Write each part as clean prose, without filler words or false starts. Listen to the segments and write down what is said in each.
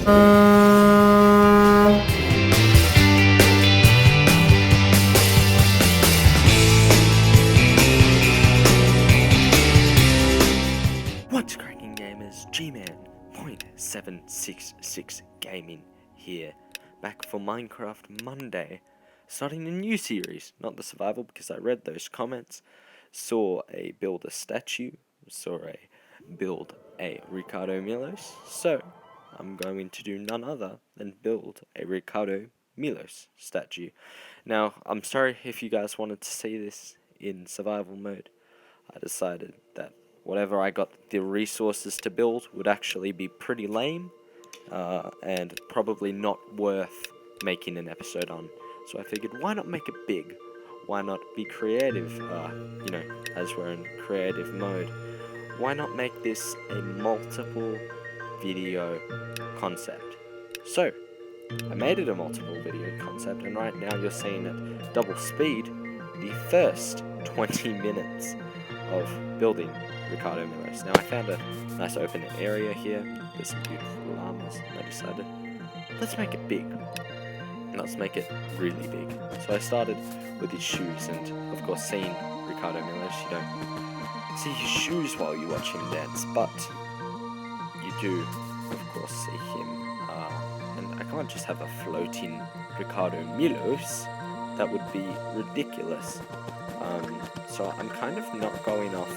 What's cracking, gamers? G-Man.766 Gaming here, back for Minecraft Monday, starting a new series, not the survival, because I read those comments, saw a build a statue, saw a build a Ricardo Milos, so I'm going to do none other than build a Ricardo Milos statue. Now, I'm sorry if you guys wanted to see this in survival mode. I decided that whatever I got the resources to build would actually be pretty lame, and probably not worth making an episode on. So I figured, why not make it big? Why not be creative, you know, as we're in creative mode? Why not make this a multiple video concept? So, I made it a multiple video concept, and right now you're seeing at double speed the first 20 minutes of building Ricardo Milos. Now I found a nice open area here. There's some beautiful llamas, and I decided, let's make it big. Let's make it really big. So I started with his shoes, and of course, seeing Ricardo Milos, you don't see his shoes while you watch him dance, but you do, of course, see him. And I can't just have a floating Ricardo Milos. That would be ridiculous. So I'm kind of not going off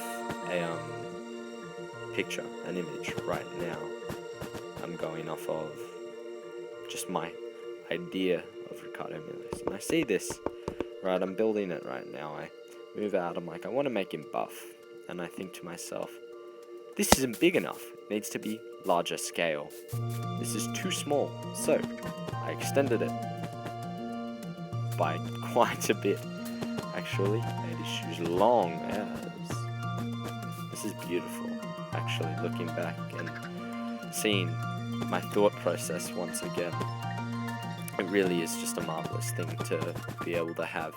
a picture, an image right now. I'm going off of just my idea of Ricardo Milos. And I see this, right, I'm building it right now. I move out, I'm like, I want to make him buff. And I think to myself, this isn't big enough. It needs to be larger scale. This is too small. So I extended it by quite a bit. Actually, made his shoes long as. This is beautiful. Actually, looking back and seeing my thought process once again, it really is just a marvelous thing to be able to have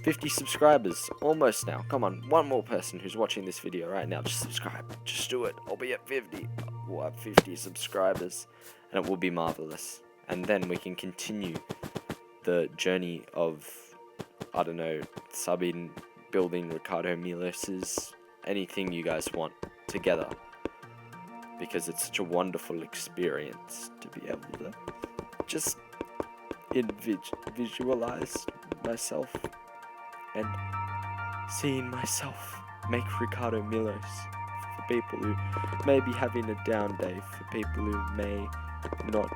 50 subscribers, almost now. Come on, one more person who's watching this video right now, just subscribe. Just do it. I'll be at 50. We'll have 50 subscribers, and it will be marvelous. And then we can continue the journey of, I don't know, subbing, building Ricardo Milos's, anything you guys want together. Because it's such a wonderful experience to be able to just visualize myself and seeing myself make Ricardo Milos for people who may be having a down day, for people who may not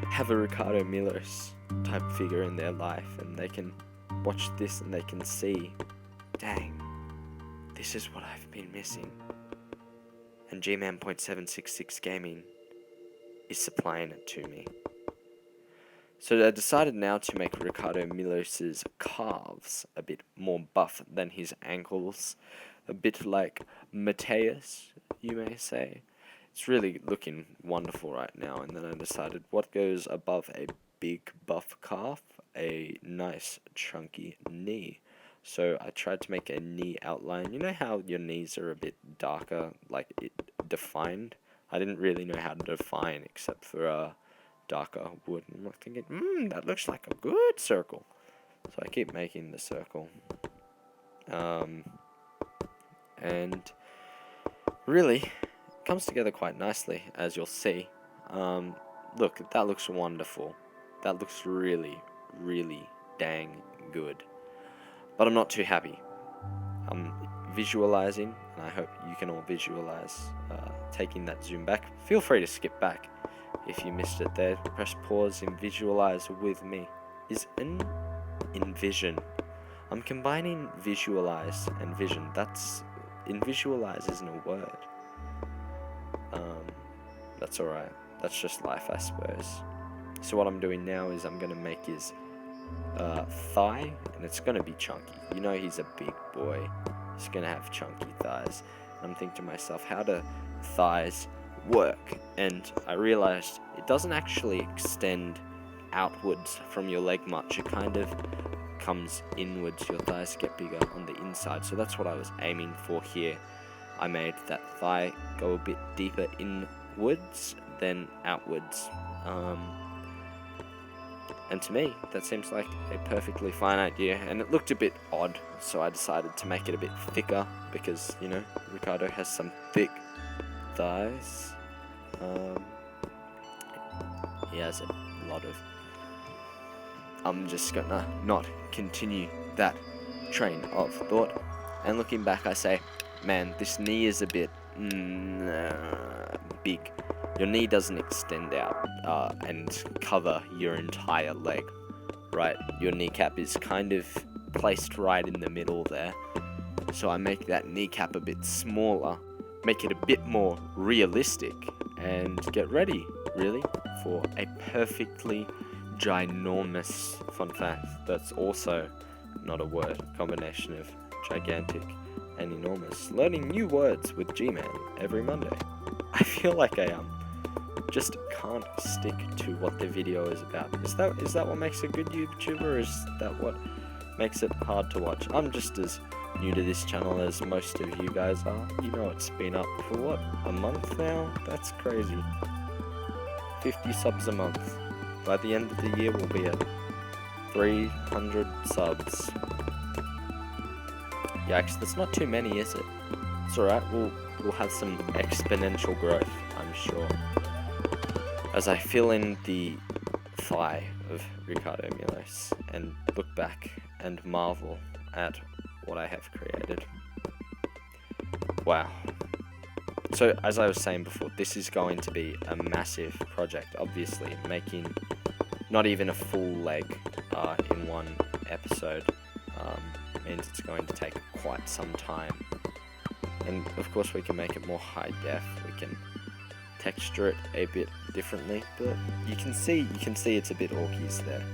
have a Ricardo Milos type figure in their life, and they can watch this and they can see, dang, this is what I've been missing. And G-Man.766 Gaming is supplying it to me. So I decided now to make Ricardo Milos's calves a bit more buff than his ankles, a bit like Mateus, you may say. It's really looking wonderful right now, and then I decided what goes above a big buff calf, a nice chunky knee. So I tried to make a knee outline. You know how your knees are a bit darker, like defined? I didn't really know how to define except for darker wood. And I'm thinking, that looks like a good circle. So I keep making the circle. And really, it comes together quite nicely, as you'll see. Look, that looks wonderful. That looks really, really dang good. But I'm not too happy. I'm visualizing, and I hope you can all visualize, taking that zoom back. Feel free to skip back if you missed it there. Press pause and visualize with me. Envision. I'm combining visualize and vision. Visualize isn't a word. That's alright. That's just life, I suppose. So what I'm doing now is I'm going to make his thigh, and it's going to be chunky. You know he's a big boy. He's going to have chunky thighs. And I'm thinking to myself, how do thighs work? And I realized it doesn't actually extend outwards from your leg much. It kind of comes inwards. Your thighs get bigger on the inside. So that's what I was aiming for here. I made that thigh go a bit deeper inwards, then outwards. And to me, that seems like a perfectly fine idea, and it looked a bit odd, so I decided to make it a bit thicker, because, you know, Ricardo has some thick thighs. He has a lot of... I'm just gonna not continue that train of thought. And looking back, I say, man, this knee is a bit big. Your knee doesn't extend out and cover your entire leg, right? Your kneecap is kind of placed right in the middle there. So I make that kneecap a bit smaller, make it a bit more realistic, and get ready, really, for a perfectly ginormous, fun fact, that's also not a word, combination of gigantic and enormous. Learning new words with G-Man every Monday. I feel like I just can't stick to what the video is about. Is that what makes a good YouTuber, or is that what makes it hard to watch? I'm just as new to this channel as most of you guys are. You know, it's been up for what, a month now? That's crazy. 50 subs a month. By the end of the year, we'll be at 300 subs. Yeah, actually, that's not too many, is it? It's alright, we'll have some exponential growth, I'm sure. As I fill in the thigh of Ricardo Milos and look back and marvel at what I have created. Wow. So, as I was saying before, this is going to be a massive project, obviously. Making not even a full leg in one episode means it's going to take quite some time. And of course we can make it more high def, we can texture it a bit differently, but you can see it's a bit orkies there.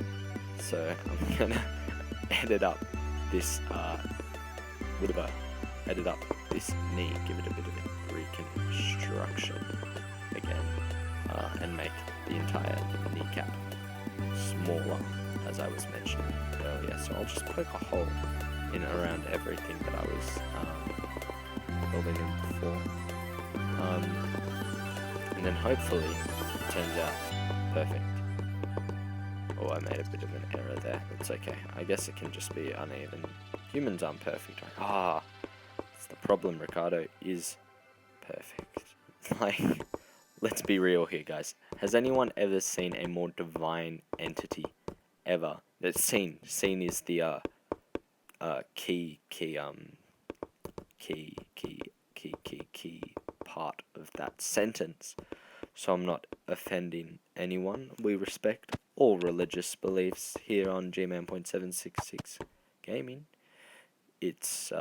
So I'm gonna edit up this knee, give it a bit of a reconstruction again, and make the entire kneecap smaller, as I was mentioning earlier. So I'll just poke a hole in around everything that I was building in before, and then hopefully it turns out perfect. Oh, I made a bit of an error there. It's okay. I guess it can just be uneven. Humans aren't perfect, right? Ah, that's the problem. Ricardo is perfect. Like, let's be real here, guys. Has anyone ever seen a more divine entity ever? That's seen is the key part of that sentence. So I'm not offending anyone. We respect all religious beliefs here on G-Man.766 Gaming. It's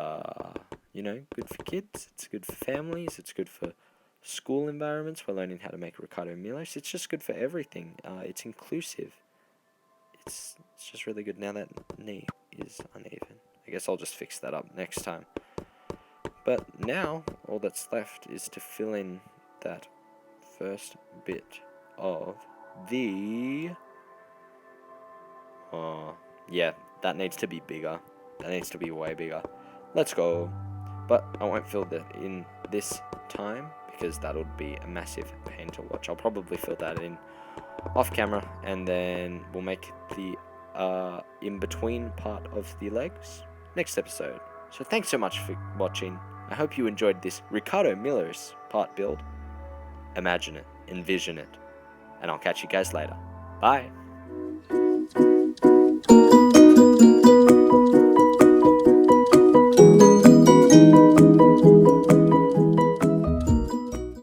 you know, good for kids, it's good for families, it's good for school environments. We're learning how to make Ricardo Milos. It's just good for everything. It's inclusive. It's just really good. Now that knee is uneven, I guess I'll just fix that up next time. But now all that's left is to fill in that first bit of the yeah, that needs to be bigger. That needs to be way bigger. Let's go. But I won't fill that in this time, because that would be a massive pain to watch. I'll probably fill that in off camera, and then we'll make the in-between part of the legs next episode. So thanks so much for watching. I hope you enjoyed this Ricardo Milos part build. Imagine it, envision it, and I'll catch you guys later. Bye.